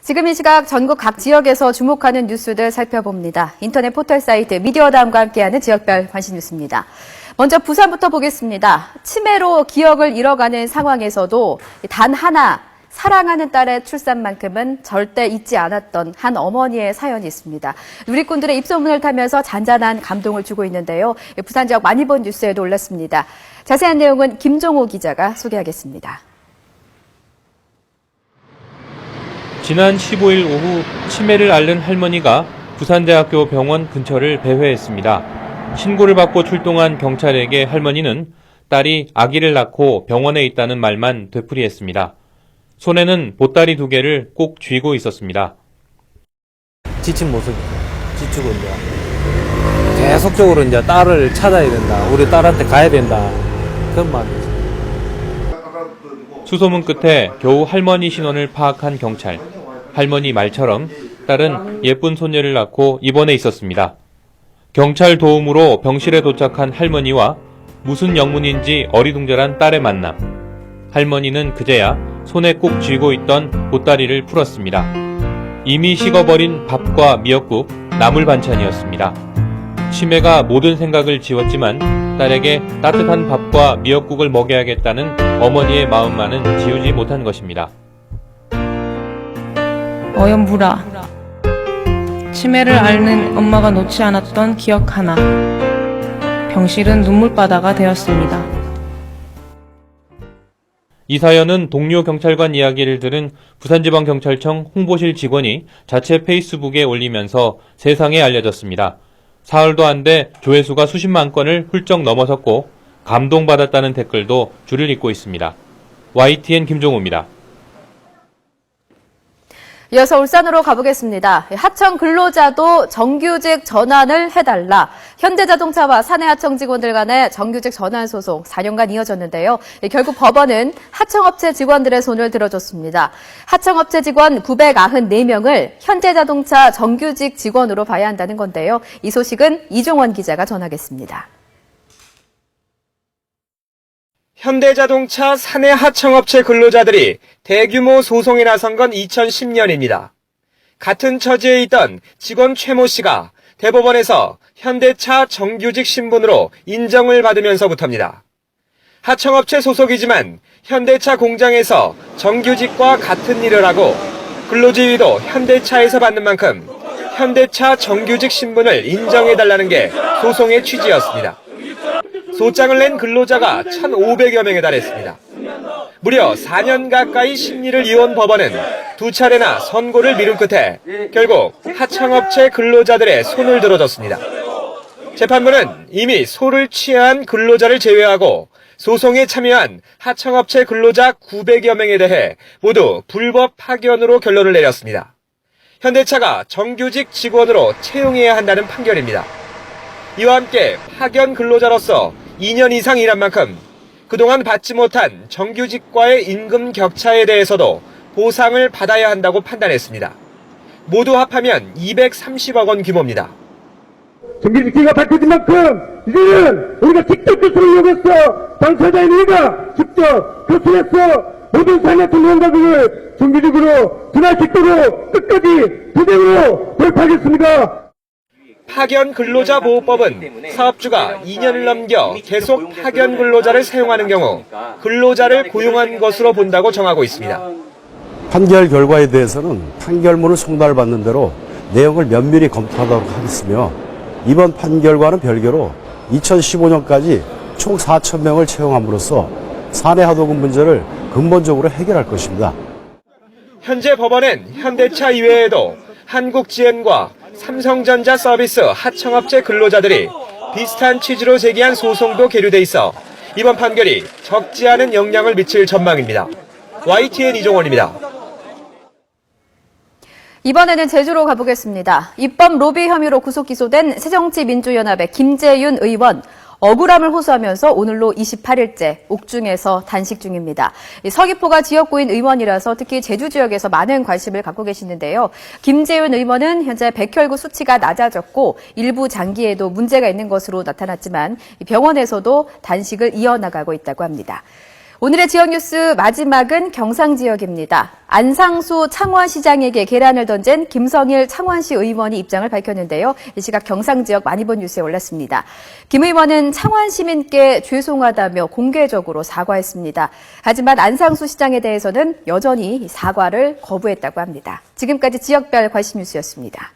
지금 이 시각 전국 각 지역에서 주목하는 뉴스들 살펴봅니다. 인터넷 포털 사이트 미디어다음과 함께하는 지역별 관심 뉴스입니다. 먼저 부산부터 보겠습니다. 치매로 기억을 잃어가는 상황에서도 단 하나 사랑하는 딸의 출산만큼은 절대 잊지 않았던 한 어머니의 사연이 있습니다. 누리꾼들의 입소문을 타면서 잔잔한 감동을 주고 있는데요. 부산 지역 많이 본 뉴스에도 올랐습니다. 자세한 내용은 김종호 기자가 소개하겠습니다. 지난 15일 오후 치매를 앓는 할머니가 부산대학교 병원 근처를 배회했습니다. 신고를 받고 출동한 경찰에게 할머니는 딸이 아기를 낳고 병원에 있다는 말만 되풀이했습니다. 손에는 보따리 2개를 꼭 쥐고 있었습니다. 지친 모습이죠. 지치고 이제 계속적으로 이제 딸을 찾아야 된다. 우리 딸한테 가야 된다. 그런 마음이죠. 수소문 끝에 겨우 할머니 신원을 파악한 경찰. 할머니 말처럼 딸은 예쁜 손녀를 낳고 입원해 있었습니다. 경찰 도움으로 병실에 도착한 할머니와 무슨 영문인지 어리둥절한 딸의 만남. 할머니는 그제야 손에 꼭 쥐고 있던 보따리를 풀었습니다. 이미 식어버린 밥과 미역국, 나물 반찬이었습니다. 치매가 모든 생각을 지웠지만 딸에게 따뜻한 밥과 미역국을 먹여야겠다는 어머니의 마음만은 지우지 못한 것입니다. 어여물아, 치매를 앓는 엄마가 놓지 않았던 기억 하나. 병실은 눈물바다가 되었습니다. 이 사연은 동료 경찰관 이야기를 들은 부산지방경찰청 홍보실 직원이 자체 페이스북에 올리면서 세상에 알려졌습니다. 사흘도 안 돼 조회수가 수십만 건을 훌쩍 넘어섰고 감동받았다는 댓글도 줄을 잇고 있습니다. YTN 김종호입니다. 이어서 울산으로 가보겠습니다. 하청 근로자도 정규직 전환을 해달라. 현대자동차와 사내하청 직원들 간의 정규직 전환 소송 4년간 이어졌는데요. 결국 법원은 하청업체 직원들의 손을 들어줬습니다. 하청업체 직원 994명을 현대자동차 정규직 직원으로 봐야 한다는 건데요. 이 소식은 이종원 기자가 전하겠습니다. 현대자동차 사내 하청업체 근로자들이 대규모 소송에 나선 건 2010년입니다. 같은 처지에 있던 직원 최모 씨가 대법원에서 현대차 정규직 신분으로 인정을 받으면서부터입니다. 하청업체 소속이지만 현대차 공장에서 정규직과 같은 일을 하고 근로지위도 현대차에서 받는 만큼 현대차 정규직 신분을 인정해달라는 게 소송의 취지였습니다. 소장을 낸 근로자가 1,500여 명에 달했습니다. 무려 4년 가까이 심리를 이어온 법원은 2차례나 선고를 미룬 끝에 결국 하청업체 근로자들의 손을 들어줬습니다. 재판부는 이미 소를 취한 근로자를 제외하고 소송에 참여한 하청업체 근로자 900여 명에 대해 모두 불법 파견으로 결론을 내렸습니다. 현대차가 정규직 직원으로 채용해야 한다는 판결입니다. 이와 함께 파견 근로자로서 2년 이상 일한 만큼 그동안 받지 못한 정규직과의 임금 격차에 대해서도 보상을 받아야 한다고 판단했습니다. 모두 합하면 230억 원 규모입니다. 정규직기가 밝혀진 만큼 이제는 우리가 직접 교수를 요구했어. 당사자인 우리가 직접 교수해서 모든 산업통 연가국을 정규직으로 분할시키도록 끝까지 투쟁으로 돌파하겠습니다. 파견 근로자 보호법은 사업주가 2년을 넘겨 계속 파견 근로자를 사용하는 경우 근로자를 고용한 것으로 본다고 정하고 있습니다. 판결 결과에 대해서는 판결문을 송달받는 대로 내용을 면밀히 검토하도록 하겠으며 이번 판결과는 별개로 2015년까지 총 4,000명을 채용함으로써 사내 하도급 문제를 근본적으로 해결할 것입니다. 현재 법원은 현대차 이외에도 한국지엔과 삼성전자 서비스 하청업체 근로자들이 비슷한 취지로 제기한 소송도 계류돼 있어 이번 판결이 적지 않은 영향을 미칠 전망입니다. YTN 이종원입니다. 이번에는 제주로 가보겠습니다. 입법 로비 혐의로 구속 기소된 새정치민주연합의 김재윤 의원. 억울함을 호소하면서 오늘로 28일째 옥중에서 단식 중입니다. 서귀포가 지역구인 의원이라서 특히 제주 지역에서 많은 관심을 갖고 계시는데요. 김재윤 의원은 현재 백혈구 수치가 낮아졌고 일부 장기에도 문제가 있는 것으로 나타났지만 병원에서도 단식을 이어나가고 있다고 합니다. 오늘의 지역 뉴스 마지막은 경상 지역입니다. 안상수 창원시장에게 계란을 던진 김성일 창원시 의원이 입장을 밝혔는데요. 이 시각 경상 지역 많이 본 뉴스에 올랐습니다. 김 의원은 창원 시민께 죄송하다며 공개적으로 사과했습니다. 하지만 안상수 시장에 대해서는 여전히 사과를 거부했다고 합니다. 지금까지 지역별 관심 뉴스였습니다.